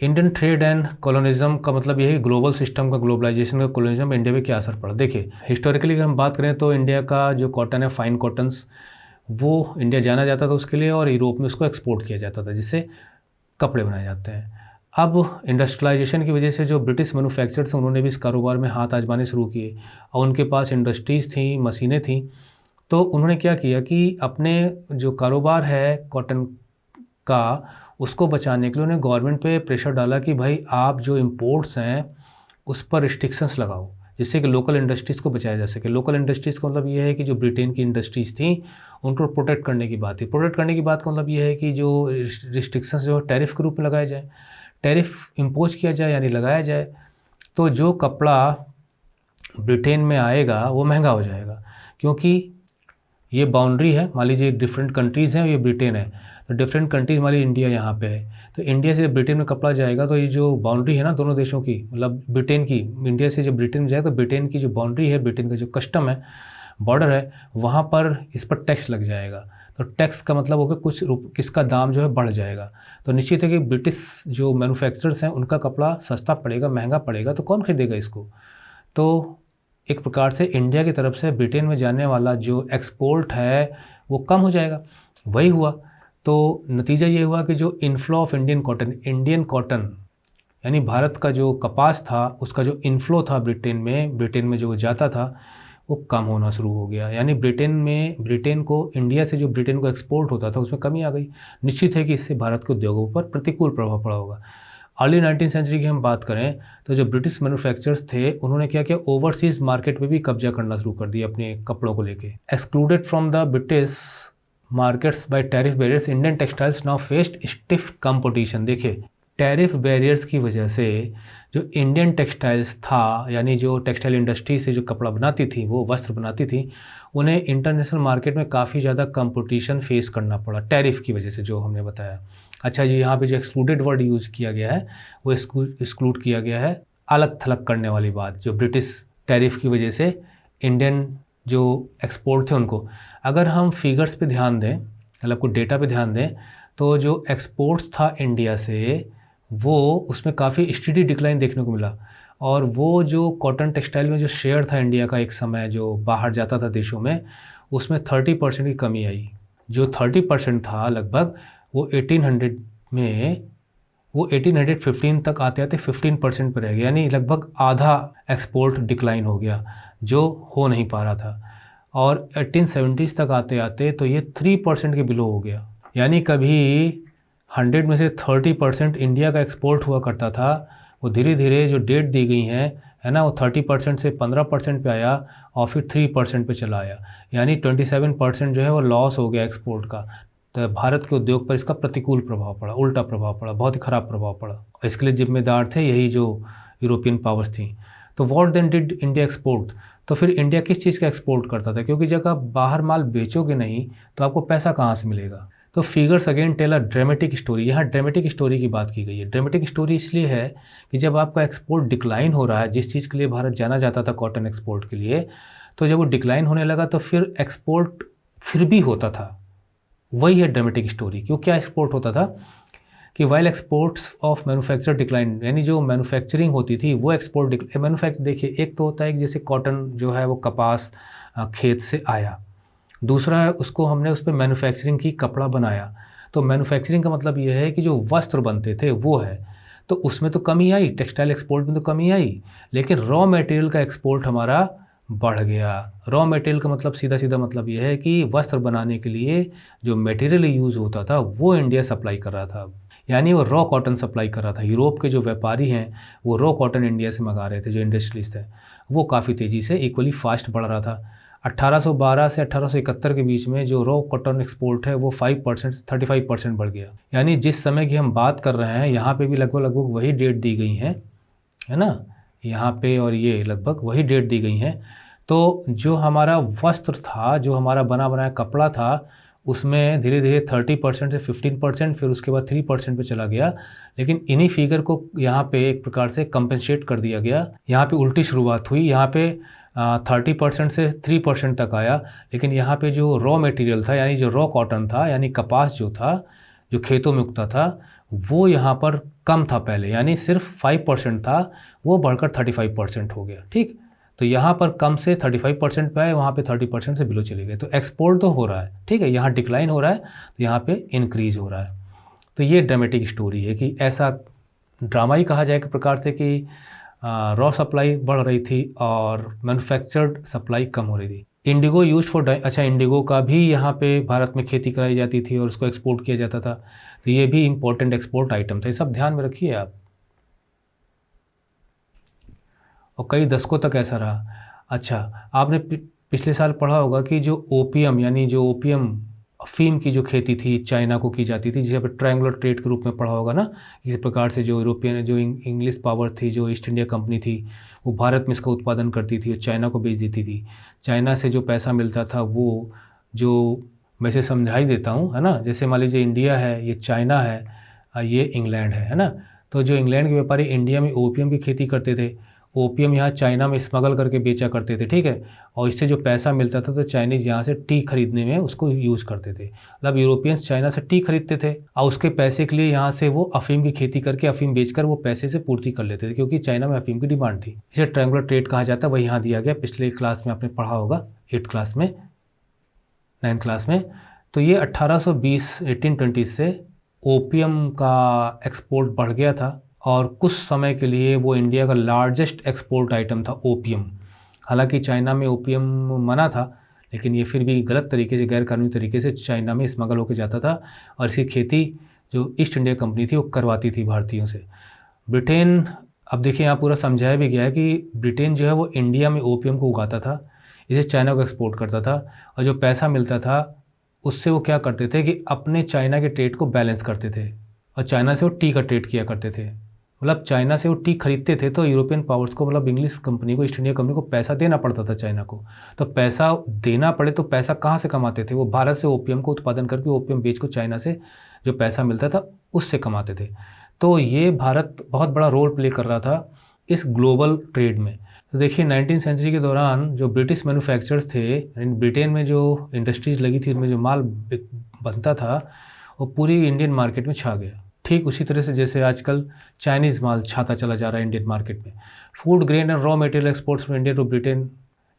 Indian trade and colonialism का मतलब ये है ग्लोबल सिस्टम का, ग्लोबलाइजेशन का कॉलोनिज्म इंडिया में क्या असर पड़ा। देखिए हिस्टोरिकली अगर हम बात करें तो इंडिया का जो कॉटन है, फाइन कॉटन्स, वो इंडिया जाना जाता था उसके लिए, और यूरोप में उसको एक्सपोर्ट किया जाता था जिससे कपड़े बनाए जाते हैं। अब इंडस्ट्रियलाइजेशन की वजह से जो ब्रिटिश मैन्युफैक्चरर्स हैं उन्होंने भी इस कारोबार में हाथ आजमाने शुरू किए, और उनके पास इंडस्ट्रीज़ थी, मशीनें थीं। तो उन्होंने क्या किया कि अपने जो कारोबार है कॉटन का, उसको बचाने के लिए उन्होंने गवर्नमेंट पे प्रेशर डाला कि भाई आप जो इम्पोर्ट्स हैं उस पर रिस्ट्रिक्शंस लगाओ, जिससे कि लोकल इंडस्ट्रीज़ को बचाया जा सके। लोकल इंडस्ट्रीज़ का मतलब ये है कि जो ब्रिटेन की इंडस्ट्रीज़ थी उनको प्रोटेक्ट करने की बात थी। प्रोटेक्ट करने की बात का मतलब ये है कि जो रिस्ट्रिक्शंस जो टैरिफ के रूप में लगाए जाए, टैरिफ इम्पोज किया जाए यानी लगाया जाए, तो जो कपड़ा ब्रिटेन में आएगा वो महंगा हो जाएगा। क्योंकि ये बाउंड्री है, मान लीजिए डिफरेंट कंट्रीज़ हैं, ये ब्रिटेन है, तो डिफरेंट कंट्रीज़, मान लीजिए इंडिया यहाँ पे है, तो इंडिया से जब ब्रिटेन में कपड़ा जाएगा तो ये जो बाउंड्री है ना दोनों देशों की, मतलब ब्रिटेन की, इंडिया से जब ब्रिटेन में जाएगा तो ब्रिटेन की जो बाउंड्री है, ब्रिटेन का जो कस्टम है, बॉर्डर है, वहाँ पर इस पर टैक्स लग जाएगा। तो टैक्स का मतलब होगा कुछ किसका दाम जो है बढ़ जाएगा। तो निश्चित है कि ब्रिटिश जो मैन्युफैक्चरर्स हैं उनका कपड़ा सस्ता पड़ेगा, महंगा पड़ेगा, तो कौन खरीदेगा इसको। तो एक प्रकार से इंडिया की तरफ से ब्रिटेन में जाने वाला जो एक्सपोर्ट है वो कम हो जाएगा। वही हुआ, तो नतीजा ये हुआ कि जो इनफ्लो ऑफ इंडियन कॉटन यानी भारत का जो कपास था उसका जो इनफ्लो था ब्रिटेन में जो जाता था वो कम होना शुरू हो गया। यानी ब्रिटेन को इंडिया से जो ब्रिटेन को एक्सपोर्ट होता था उसमें कमी आ गई। निश्चित है कि इससे भारत के उद्योगों पर प्रतिकूल प्रभाव पड़ा होगा। अर्ली 19th सेंचुरी की हम बात करें तो जो ब्रिटिश मैन्युफैक्चरर्स थे उन्होंने क्या किया, ओवरसीज़ मार्केट में भी कब्जा करना शुरू कर दिया अपने कपड़ों को लेके। Excluded from the British markets by tariff barriers, Indian textiles now faced stiff competition. देखिए टैरिफ बैरियर्स की वजह से जो इंडियन टेक्सटाइल्स था, यानी जो टेक्सटाइल इंडस्ट्री से जो कपड़ा बनाती थी, वो वस्त्र बनाती थी, उन्हें इंटरनेशनल मार्केट में काफ़ी ज़्यादा कंपटीशन फेस करना पड़ा टैरिफ की वजह से, जो हमने बताया। अच्छा जी, यहाँ पे जो एक्सक्लूडेड वर्ड यूज़ किया गया है वो एक्सक्लूड किया गया है अलग थलग करने वाली बात, जो ब्रिटिश टैरिफ की वजह से इंडियन जो एक्सपोर्ट थे उनको। अगर हम फिगर्स पे ध्यान दें, मतलब कुछ डेटा पे ध्यान दें, तो जो एक्सपोर्ट्स था इंडिया से वो उसमें काफ़ी स्टडी डिक्लाइन देखने को मिला, और वो जो कॉटन टेक्सटाइल में जो शेयर था इंडिया का एक समय जो बाहर जाता था देशों में, उसमें 30% की कमी आई। जो 30% था लगभग वो 1815 तक आते आते 15% पर रह गया, यानी लगभग आधा एक्सपोर्ट डिक्लाइन हो गया जो हो नहीं पा रहा था। और 1870s तक आते आते तो ये 3% के बिलो हो गया। यानी कभी 100 में से 30% इंडिया का एक्सपोर्ट हुआ करता था, वो धीरे धीरे जो डेट दी गई है ना, वो 30% से 15% पे आया और फिर 3% पे चला आया। यानी 27% जो है वो लॉस हो गया एक्सपोर्ट का। तो भारत के उद्योग पर इसका प्रतिकूल प्रभाव पड़ा, उल्टा प्रभाव पड़ा, बहुत ही ख़राब प्रभाव पड़ा। और इसके लिए जिम्मेदार थे यही जो यूरोपियन पावर्स थी। तो what then did India export, तो फिर इंडिया किस चीज़ का एक्सपोर्ट करता था, क्योंकि जब आप बाहर माल बेचोगे नहीं तो आपको पैसा कहाँ से मिलेगा। तो figures again tell a dramatic story. यहाँ ड्रामेटिक स्टोरी की बात की गई है। ड्रामेटिक स्टोरी इसलिए है कि जब आपका एक्सपोर्ट डिक्लाइन हो रहा है, जिस चीज़ के लिए भारत जाना जाता था कॉटन एक्सपोर्ट के लिए, तो जब वो डिक्लाइन होने लगा तो फिर एक्सपोर्ट फिर भी होता था। वही है ड्रामेटिक स्टोरी। क्यों, क्या एक्सपोर्ट होता था कि while exports of manufacture decline, यानी जो मैन्युफैक्चरिंग होती थी वो एक्सपोर्ट मैन्युफैक्चर। देखिए एक तो होता है कि जैसे कॉटन जो है वो कपास खेत से आया, दूसरा है उसको हमने उस पर मैन्युफैक्चरिंग की, कपड़ा बनाया। तो मैन्युफैक्चरिंग का मतलब ये है कि जो वस्त्र बनते थे वो है, तो उसमें तो कमी आई, टेक्सटाइल एक्सपोर्ट में तो कमी आई, लेकिन रॉ मटेरियल का एक्सपोर्ट हमारा बढ़ गया। रॉ मटेरियल का मतलब सीधा सीधा मतलब ये है कि वस्त्र बनाने के लिए जो मटेरियल यूज़ होता था वो इंडिया सप्लाई कर रहा था, यानी वो रॉ कॉटन सप्लाई कर रहा था। यूरोप के जो व्यापारी हैं वो रॉ कॉटन इंडिया से मंगा रहे थे, जो इंडस्ट्रियलिस्ट है वो काफ़ी तेज़ी से इक्वली फास्ट बढ़ रहा था। 1812 से 1871 के बीच में जो रॉ कॉटन एक्सपोर्ट है वो 5% से 35% बढ़ गया। यानी जिस समय की हम बात कर रहे हैं यहाँ पे भी लगभग वही डेट दी गई है ना, यहाँ पे और ये लगभग वही डेट दी गई हैं। तो जो हमारा वस्त्र था, जो हमारा बना बनाया कपड़ा था, उसमें धीरे धीरे 30% से 15%, फिर उसके बाद 3% पे चला गया। लेकिन इन्हीं फिगर को यहाँ पे एक प्रकार से कंपनसेट कर दिया गया। यहाँ पे उल्टी शुरुआत हुई, यहाँ पे 30% से 3% तक आया, लेकिन यहाँ पे जो रॉ मटेरियल था, यानी जो रॉ कॉटन था, यानी कपास जो था, जो खेतों में उगता था, वो यहाँ पर कम था पहले, यानी सिर्फ 5% था, वो बढ़कर 35% हो गया। ठीक, तो यहाँ पर कम से 35% पे आए, वहाँ पे 30% से बिलो चले गए। तो एक्सपोर्ट तो हो रहा है, ठीक है, यहाँ डिक्लाइन हो रहा है, तो यहाँ पे इंक्रीज हो रहा है। तो ये ड्रामेटिक स्टोरी है कि ऐसा ड्रामा ही कहा जाए एक प्रकार से कि रॉ सप्लाई बढ़ रही थी और मैन्युफैक्चर्ड सप्लाई कम हो रही थी। इंडिगो यूज फॉर अच्छा, इंडिगो का भी यहाँ पे भारत में खेती कराई जाती थी और उसको एक्सपोर्ट किया जाता था, तो ये भी इम्पोर्टेंट एक्सपोर्ट आइटम था। ये सब ध्यान में रखिए आप। और कई दशकों तक ऐसा रहा। अच्छा, आपने पिछले साल पढ़ा होगा कि जो ओपियम, यानी जो ओपियम अफीम की जो खेती थी चाइना को की जाती थी, जिसे पर ट्रायंगुलर ट्रेड के रूप में पढ़ा होगा ना। इसी प्रकार से जो यूरोपियन, जो इंग्लिश पावर थी, जो ईस्ट इंडिया कंपनी थी, वो भारत में इसका उत्पादन करती थी और चाइना को बेच देती थी। चाइना से जो पैसा मिलता था वो, जो मैं इसे समझा ही देता हूँ, है ना। जैसे मान लीजिए इंडिया है, ये चाइना है, ये इंग्लैंड है ना। तो जो इंग्लैंड के व्यापारी इंडिया में ओपियम की खेती करते थे, ओपियम यहाँ चाइना में स्मगल करके बेचा करते थे, ठीक है। और इससे जो पैसा मिलता था तो चाइनीज़ यहाँ से टी खरीदने में उसको यूज़ करते थे। मतलब यूरोपियंस चाइना से टी खरीदते थे और उसके पैसे के लिए यहाँ से वो अफीम की खेती करके अफीम बेचकर वो पैसे से पूर्ति कर लेते थे, क्योंकि चाइना में अफीम की डिमांड थी। इसे ट्रायंगुलर ट्रेड कहा जाता है। वही यहाँ दिया गया, पिछले क्लास में आपने पढ़ा होगा, 8th क्लास में, 9th क्लास में। तो ये 1820 1820 से ओपियम का एक्सपोर्ट बढ़ गया था और कुछ समय के लिए वो इंडिया का लार्जेस्ट एक्सपोर्ट आइटम था ओपियम। हालांकि चाइना में ओपियम मना था, लेकिन ये फिर भी गलत तरीके से, गैर कानूनी तरीके से चाइना में स्मगल होकर जाता था और इसकी खेती जो ईस्ट इंडिया कंपनी थी वो करवाती थी भारतीयों से। ब्रिटेन, अब देखिए यहाँ पूरा समझाया भी गया है कि ब्रिटेन जो है वो इंडिया में ओपियम को उगाता था, इसे चाइना को एक्सपोर्ट करता था और जो पैसा मिलता था उससे वो क्या करते थे कि अपने चाइना के ट्रेड को बैलेंस करते थे और चाइना से वो टी का ट्रेड किया करते थे। मतलब चाइना से वो टी खरीदते थे तो यूरोपियन पावर्स को, मतलब इंग्लिश कंपनी को, ईस्ट इंडिया कंपनी को पैसा देना पड़ता था चाइना को। तो पैसा देना पड़े तो पैसा कहाँ से कमाते थे? वो भारत से ओपियम को उत्पादन करके ओपियम बेच को चाइना से जो पैसा मिलता था उससे कमाते थे। तो ये भारत बहुत बड़ा रोल प्ले कर रहा था इस ग्लोबल ट्रेड में। तो देखिए 19th सेंचुरी के दौरान जो ब्रिटिश मैन्युफैक्चरर्स थे, ब्रिटेन में जो इंडस्ट्रीज लगी थी, उनमें जो माल बनता था वो पूरी इंडियन मार्केट में छा गया। ठीक उसी तरह से जैसे आजकल चाइनीज़ माल छाता चला जा रहा है इंडियन मार्केट में। Food grain and raw material exports from India to Britain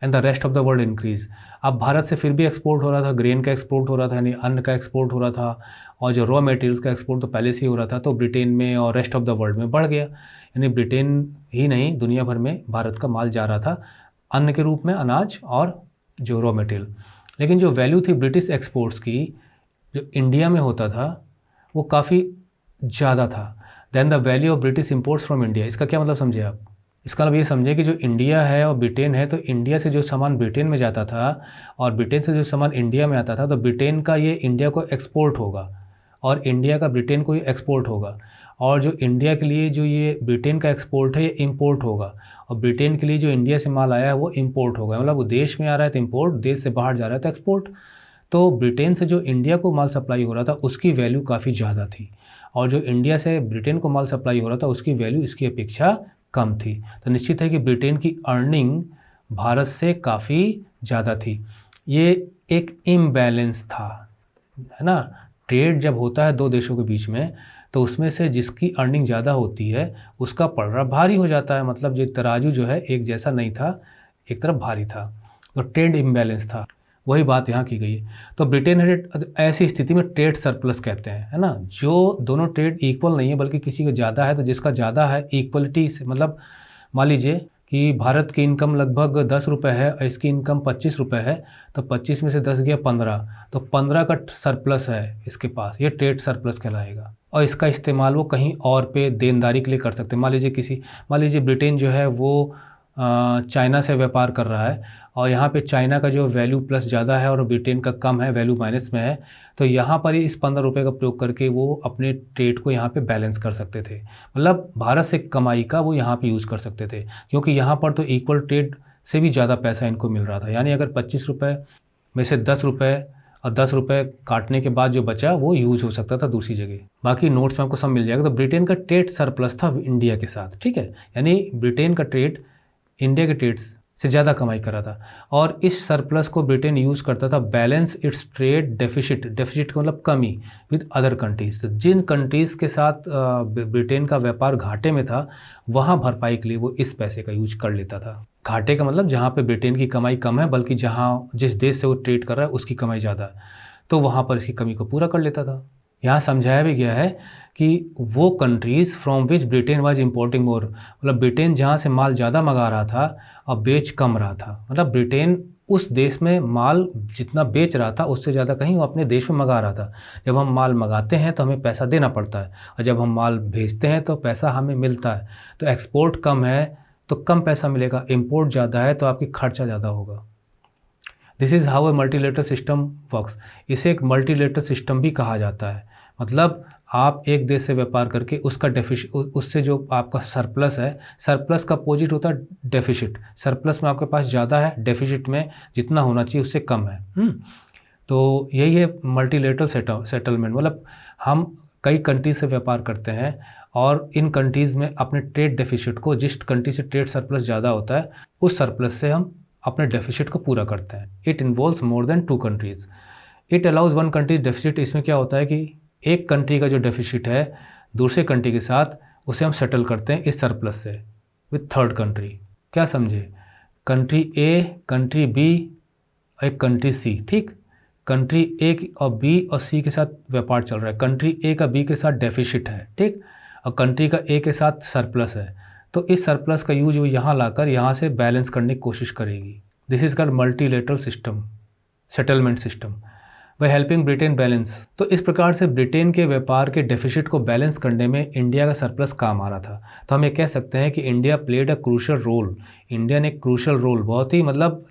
and the rest of the world increase. अब भारत से फिर भी एक्सपोर्ट हो रहा था, ग्रेन का एक्सपोर्ट हो रहा था, यानी अन्न का एक्सपोर्ट हो रहा था, और जो रॉ मटेरियल्स का एक्सपोर्ट तो पहले से ही हो रहा था, तो ब्रिटेन में और रेस्ट ऑफ द वर्ल्ड में बढ़ गया। यानी ब्रिटेन ही नहीं, दुनिया भर में भारत का माल जा रहा था अन्न के रूप में, अनाज और जो रॉ मटेरियल। लेकिन जो वैल्यू थी ब्रिटिश एक्सपोर्ट्स की, जो इंडिया में होता था, वो काफ़ी ज़्यादा था then the value of British imports from India. इसका क्या मतलब समझे आप? इसका मतलब ये समझे कि जो इंडिया है और ब्रिटेन है, तो इंडिया से जो सामान ब्रिटेन में जाता था और ब्रिटेन से जो सामान इंडिया में आता था, तो ब्रिटेन का ये इंडिया को एक्सपोर्ट होगा और इंडिया का ब्रिटेन को ये एक्सपोर्ट होगा, और जो इंडिया के लिए जो ये ब्रिटेन का एक्सपोर्ट है ये इम्पोर्ट होगा, और ब्रिटेन के लिए जो इंडिया से माल आया है वो इम्पोर्ट होगा। मतलब वो देश में आ रहा है तो इम्पोर्ट, देश से बाहर जा रहा है तो एक्सपोर्ट। तो ब्रिटेन से जो इंडिया को माल सप्लाई हो रहा था उसकी वैल्यू काफ़ी ज़्यादा थी, और जो इंडिया से ब्रिटेन को माल सप्लाई हो रहा था उसकी वैल्यू इसकी अपेक्षा कम थी। तो निश्चित है कि ब्रिटेन की अर्निंग भारत से काफ़ी ज़्यादा थी। ये एक इम्बैलेंस था, है ना। ट्रेड जब होता है दो देशों के बीच में, तो उसमें से जिसकी अर्निंग ज़्यादा होती है उसका पलड़ा भारी हो जाता है। मतलब जो तराजू जो है एक जैसा नहीं था, एक तरफ भारी था, तो ट्रेड इम्बैलेंस था। वही बात यहाँ की गई है। तो ब्रिटेन है, ऐसी स्थिति में ट्रेड सरप्लस कहते हैं, है ना। जो दोनों ट्रेड इक्वल नहीं है बल्कि किसी का ज़्यादा है, तो जिसका ज़्यादा है इक्वलिटी से, मतलब मान लीजिए कि भारत की इनकम लगभग 10 रुपये है और इसकी इनकम 25 रुपये है, तो 25 में से 10 गया 15, तो 15 का सरप्लस है इसके पास, ये ट्रेड सरप्लस कहलाएगा। और इसका इस्तेमाल वो कहीं और पे देनदारी के लिए कर सकते हैं। मान लीजिए ब्रिटेन जो है वो चाइना से व्यापार कर रहा है और यहाँ पे चाइना का जो वैल्यू प्लस ज़्यादा है और ब्रिटेन का कम है, वैल्यू माइनस में है, तो यहाँ पर इस 15 रुपये का प्रयोग करके वो अपने ट्रेड को यहाँ पे बैलेंस कर सकते थे। मतलब भारत से कमाई का वो यहाँ पे यूज़ कर सकते थे, क्योंकि यहाँ पर तो इक्वल ट्रेड से भी ज़्यादा पैसा इनको मिल रहा था। यानी अगर 25 रुपये में से 10 रुपये और 10 रुपये काटने के बाद जो बचा वो यूज़ हो सकता था दूसरी जगह। बाकी नोट्स में आपको सब मिल जाएगा। तो ब्रिटेन का ट्रेड सरप्लस था इंडिया के साथ, ठीक है। यानी ब्रिटेन का ट्रेड इंडिया के ट्रेड से ज़्यादा कमाई कर रहा था, और इस सरप्लस को ब्रिटेन यूज़ करता था balance it's trade deficit, deficit का मतलब कमी, विद अदर कंट्रीज। तो जिन कंट्रीज़ के साथ ब्रिटेन का व्यापार घाटे में था, वहाँ भरपाई के लिए वो इस पैसे का यूज कर लेता था। घाटे का मतलब जहाँ पे ब्रिटेन की कमाई कम है, बल्कि जहाँ जिस देश से वो ट्रेड कर रहा है उसकी कमाई ज़्यादा है, तो वहाँ पर इसकी कमी को पूरा कर लेता था। यहाँ समझाया भी गया है कि वो countries from which Britain was importing more, मतलब ब्रिटेन जहाँ से माल ज़्यादा मंगा रहा था और बेच कम रहा था, मतलब ब्रिटेन उस देश में माल जितना बेच रहा था उससे ज़्यादा कहीं वो अपने देश में मंगा रहा था। जब हम माल मंगाते हैं तो हमें पैसा देना पड़ता है, और जब हम माल भेजते हैं तो पैसा हमें मिलता है। तो एक्सपोर्ट कम है तो कम पैसा मिलेगा, इम्पोर्ट ज़्यादा है तो आपकी खर्चा ज़्यादा होगा। This is how a multilateral system works. इसे एक मल्टीलेटरल सिस्टम भी कहा जाता है। मतलब आप एक देश से व्यापार करके उसका डेफिसिट, उससे जो आपका सरप्लस है, सरप्लस का अपोजिट होता है डेफिसिट। सरप्लस में आपके पास ज़्यादा है, डेफिसिट में जितना होना चाहिए उससे कम है। तो यही है मल्टीलेटरल सेटलमेंट। मतलब हम कई कंट्री से व्यापार करते हैं और इन कंट्रीज़ में अपने ट्रेड डेफिसिट को, जिस कंट्री से ट्रेड सरप्लस ज़्यादा होता है उस सरप्लस से हम अपने डेफिसिट को पूरा करते हैं। It involves more than 2 countries. It allows 1 country deficit. इसमें क्या होता है कि एक कंट्री का जो डेफिसिट है दूसरे कंट्री के साथ, उसे हम सेटल करते हैं इस सरप्लस से विथ थर्ड कंट्री। क्या समझे? कंट्री ए, कंट्री बी, एक कंट्री सी, ठीक। कंट्री ए और बी और सी के साथ व्यापार चल रहा है। कंट्री ए का बी के साथ डेफिसिट है, ठीक, और कंट्री का ए के साथ सरप्लस है। तो इस सरप्लस का यूज वो यहाँ लाकर यहाँ से बैलेंस करने की कोशिश करेगी। This is called multilateral system, settlement system, by helping Britain balance. तो इस प्रकार से ब्रिटेन के व्यापार के डेफिसिट को बैलेंस करने में इंडिया का सरप्लस काम आ रहा था। तो हम ये कह सकते हैं कि India played a crucial role. India ने एक क्रूशल रोल, बहुत ही मतलब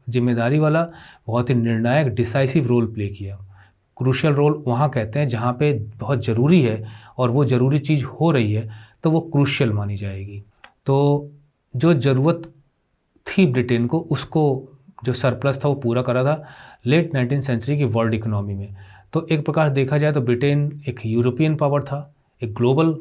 जिम्मेदारी वाला, बहुत ही निर्णायक, डिसाइसिव रोल प्ले किया। क्रूशल रोल वहाँ कहते हैं जहाँ पे बहुत ज़रूरी है और वो ज़रूरी चीज़ हो रही है तो वो क्रूशियल मानी जाएगी। तो जो ज़रूरत थी ब्रिटेन को, उसको जो सरप्लस था वो पूरा करा था लेट 19वीं सेंचुरी की वर्ल्ड इकोनॉमी में। तो एक प्रकार से देखा जाए तो ब्रिटेन एक यूरोपियन पावर था, एक ग्लोबल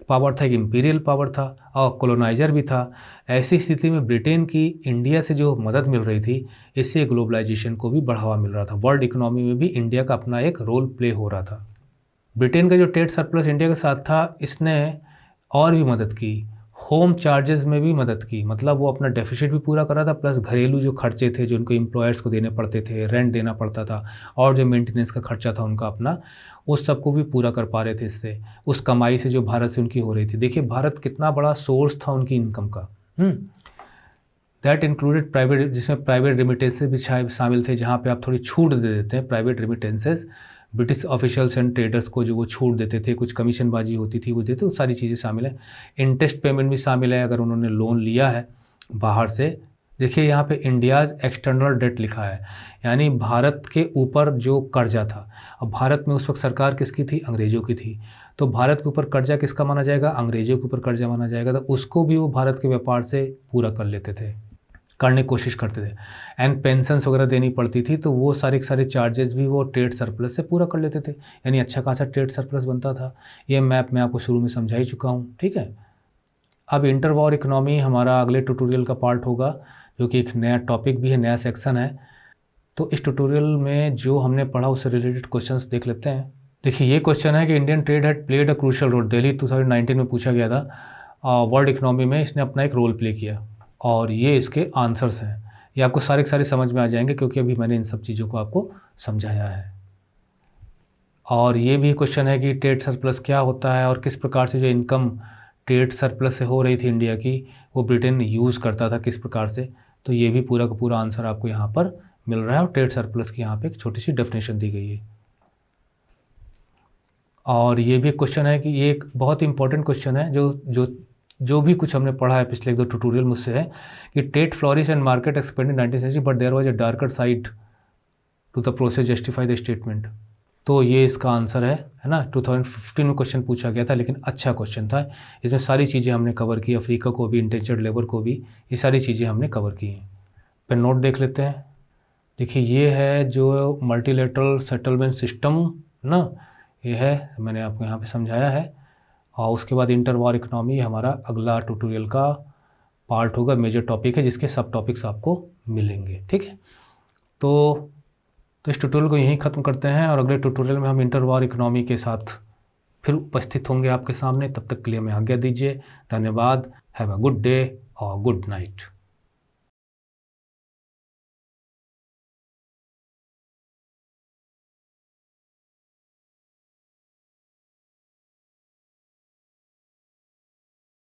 पावर था, एक इम्पीरियल पावर था और कॉलोनाइजर भी था। ऐसी स्थिति में ब्रिटेन की इंडिया से जो मदद मिल रही थी, इससे ग्लोबलाइजेशन को भी बढ़ावा मिल रहा था। वर्ल्ड इकोनॉमी में भी इंडिया का अपना एक रोल प्ले हो रहा था। ब्रिटेन का जो ट्रेड सरप्लस इंडिया के साथ था, इसने और भी मदद की, होम चार्जेस में भी मदद की। मतलब वो अपना डेफिसिट भी पूरा कर रहा था, प्लस घरेलू जो खर्चे थे जो उनको एम्प्लॉयर्स को देने पड़ते थे, रेंट देना पड़ता था, और जो मेंटेनेंस का खर्चा था उनका अपना, उस सबको भी पूरा कर पा रहे थे इससे, उस कमाई से जो भारत से उनकी हो रही थी। देखिए भारत कितना बड़ा सोर्स था उनकी इनकम का। दैट इंक्लूडेड प्राइवेट, जिसमें प्राइवेट रेमिटेंसेज भी शामिल थे, जहाँ पे आप थोड़ी छूट दे देते हैं। Private remittances British officials and traders को जो वो छूट देते थे, कुछ कमीशनबाजी होती थी वो देते, वो सारी चीज़ें शामिल है। इंटरेस्ट पेमेंट भी शामिल है अगर उन्होंने लोन लिया है बाहर से। देखिए यहाँ पे इंडियाज़ एक्सटर्नल डेट लिखा है, यानी भारत के ऊपर जो कर्जा था। अब भारत में उस वक्त सरकार किसकी थी? अंग्रेज़ों की थी। तो भारत के ऊपर कर्जा किसका माना जाएगा? अंग्रेज़ों के ऊपर कर्जा माना जाएगा। तो उसको भी वो भारत के व्यापार से पूरा कर लेते थे, करने की कोशिश करते थे। एंड पेंशन्स वगैरह देनी पड़ती थी, तो वो सारे के सारे चार्जेस भी वो ट्रेड सरप्लस से पूरा कर लेते थे, यानी अच्छा खासा ट्रेड सरप्लस बनता था। ये मैप मैं आपको शुरू में समझा ही चुका हूँ, ठीक है। अब इंटर वॉर इकोनॉमी हमारा अगले ट्यूटोरियल का पार्ट होगा, जो कि एक नया टॉपिक भी है, नया सेक्शन है। तो इस ट्यूटोरियल में जो हमने पढ़ा उससे रिलेटेड क्वेश्चंस देख लेते हैं। देखिए ये क्वेश्चन है कि Indian trade had played a crucial role, Delhi 2019 में पूछा गया था। वर्ल्ड इकोनॉमी में इसने अपना एक रोल प्ले किया, और ये इसके आंसर्स हैं। ये आपको सारे के सारे समझ में आ जाएंगे क्योंकि अभी मैंने इन सब चीज़ों को आपको समझाया है। और ये भी क्वेश्चन है कि ट्रेड सरप्लस क्या होता है और किस प्रकार से जो इनकम ट्रेड सरप्लस से हो रही थी इंडिया की, वो ब्रिटेन यूज़ करता था किस प्रकार से। तो ये भी पूरा का पूरा आंसर आपको यहाँ पर मिल रहा है, और ट्रेड सरप्लस की यहाँ पे एक छोटी सी डेफिनेशन दी गई है। और ये भी क्वेश्चन है कि ये एक बहुत इंपॉर्टेंट क्वेश्चन है, जो भी कुछ हमने पढ़ा है पिछले 1-2 ट्यूटोरियल मुझसे, है कि trade flourish and market expanded 19वीं century but there was a darker side to the process justify the statement. तो ये इसका आंसर है ना। 2015 में क्वेश्चन पूछा गया था, लेकिन अच्छा क्वेश्चन था। इसमें सारी चीज़ें हमने कवर की, अफ्रीका को भी, इंडेंचर्ड लेबर को भी, ये सारी चीज़ें हमने कवर की हैं। पे नोट देख लेते हैं। देखिए ये है जो मल्टीलेटरल सेटलमेंट सिस्टम ना, ये है, मैंने आपको यहाँ पे समझाया है। और उसके बाद इंटर वॉर इकोनॉमी हमारा अगला ट्यूटोरियल का पार्ट होगा, मेजर टॉपिक है जिसके सब टॉपिक्स आपको मिलेंगे। ठीक है, तो इस ट्यूटोरियल को यहीं ख़त्म करते हैं और अगले ट्यूटोरियल में हम इंटरवॉर इकोनॉमी के साथ फिर उपस्थित होंगे आपके सामने। तब तक के लिए हमें आज्ञा दीजिए। धन्यवाद। हैव अ गुड डे और गुड नाइट।